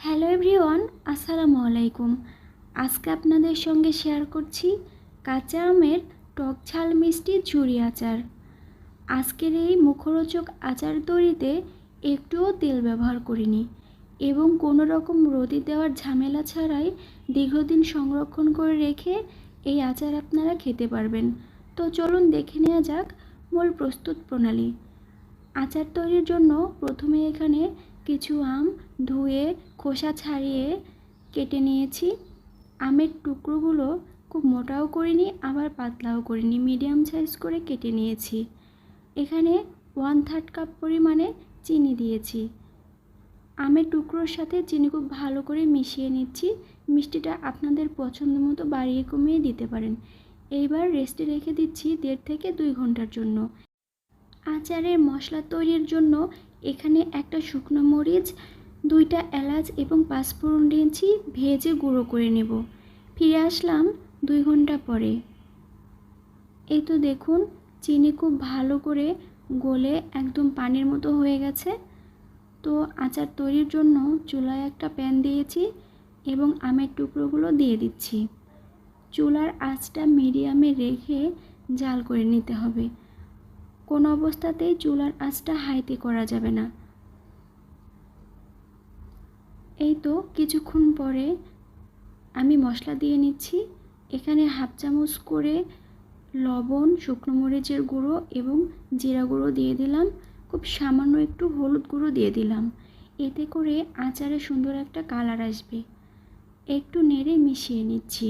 Hello everyone, আসসালামু আলাইকুম। আজকে আপনাদের সঙ্গে শেয়ার করছি কাঁচা আমের টক ঝাল মিষ্টি ঝুরি আচার। আজকের এই মুখরোচক আচার তৈরিতে একটুও তেল ব্যবহার করিনি এবং কোনো রকম রোদে দেওয়ার ঝামেলা ছাড়াই দীর্ঘদিন সংরক্ষণ করে রেখে এই আচার আপনারা খেতে পারবেন। তো চলুন দেখে নেওয়া যাক মূল প্রস্তুত প্রণালী। আচার তৈরির জন্য প্রথমে এখানে কিছু আম ধুয়ে খোসা ছাড়িয়ে কেটে নিয়েছি। আমের টুকরোগুলো খুব মোটাও করিনি আবার পাতলাও করিনি, মিডিয়াম সাইজ করে কেটে নিয়েছি। এখানে 1/3 কাপ পরিমাণে চিনি দিয়েছি। আমের টুকরোর সাথে চিনি খুব ভালো করে মিশিয়ে নিচ্ছি। মিষ্টিটা আপনাদের পছন্দ মতো বাড়িয়ে কমিয়ে দিতে পারেন। এইবার রেস্টে রেখে দিচ্ছি 1.5 থেকে 2 ঘন্টার জন্য। আচারের মশলা তৈরির জন্য এখানে একটা শুকনো মরিচ, 2টা এলাচ এবং 5 ফোড়ন দিয়েছি, ভেজে গুঁড়ো করে নেব। ফিরে আসলাম 2 ঘন্টা পরে। এই তো দেখুন চিনি খুব ভালো করে গলে একদম পানির মতো হয়ে গেছে। তো আচার তৈরির জন্য চুলায় একটা প্যান দিয়েছি এবং আমের টুকরোগুলো দিয়ে দিচ্ছি। চুলার আঁচটা মিডিয়ামে রেখে জাল করে নিতে হবে। কোনো অবস্থাতেই চুলার আঁচটা হাইতে করা যাবে না। এই তো কিছুক্ষণ পরে আমি মশলা দিয়ে নিচ্ছি। এখানে 1/2 চামচ করে লবণ, শুকনো মরিচের গুঁড়ো এবং জিরা গুঁড়ো দিয়ে দিলাম। খুব সামান্য একটু হলুদ গুঁড়ো দিয়ে দিলাম। এতে করে আচারে সুন্দর একটা কালার আসবে। একটু নেড়ে মিশিয়ে নিচ্ছি।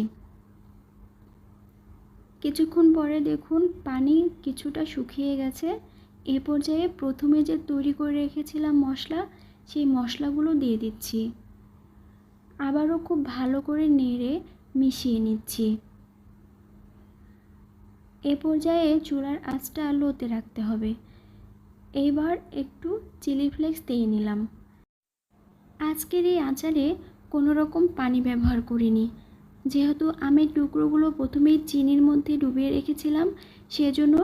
কিছুক্ষণ পরে দেখুন পানি কিছুটা শুকিয়ে গেছে। এ পর্যায়ে প্রথমে যে তৈরি করে রেখেছিলাম মশলা, সেই মশলাগুলো দিয়ে দিচ্ছি। আবারও খুব ভালো করে নেড়ে মিশিয়ে নিচ্ছি। এ পর্যায়ে চুলার আঁচটা লোতে রাখতে হবে। এইবার একটু চিলি ফ্লেক্স দিয়ে নিলাম। আজকের এই আচারে কোনো রকম পানি ব্যবহার করিনি, যেহেতু আমের টুকরোগুলো প্রথমেই চিনির মধ্যে ডুবিয়ে রেখেছিলাম, সেজন্য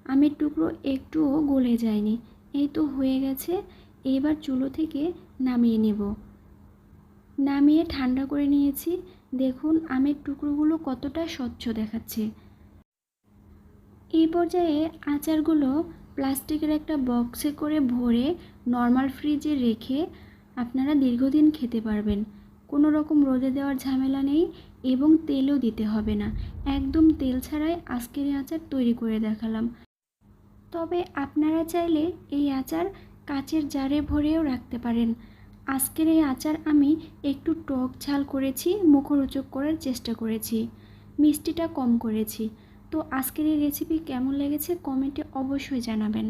আমের টুকরো একটুও গলে যায়নি। এই তো হয়ে গেছে। এবার চুলো থেকে নামিয়ে নেব। নামিয়ে ঠান্ডা করে নিয়েছি। দেখুন আমের টুকরোগুলো কতটা স্বচ্ছ দেখাচ্ছে। এই পর্যায়ে আচারগুলো প্লাস্টিকের একটা বক্সে করে ভরে নর্মাল ফ্রিজে রেখে আপনারা দীর্ঘদিন খেতে পারবেন। কোনো রকম রোদে দেওয়ার ঝামেলা নেই এবং তেলও দিতে হবে না। একদম তেল ছাড়াই আজকের এই আচার তৈরি করে দেখালাম। তবে আপনারা চাইলে এই আচার কাচের জারে ভরেও রাখতে পারেন। আজকের এই আচার আমি একটু টক ঝাল করেছি, মুখরোচক করার চেষ্টা করেছি, মিষ্টিটা কম করেছি। তো আজকের এই রেসিপি কেমন লেগেছে কমেন্টে অবশ্যই জানাবেন।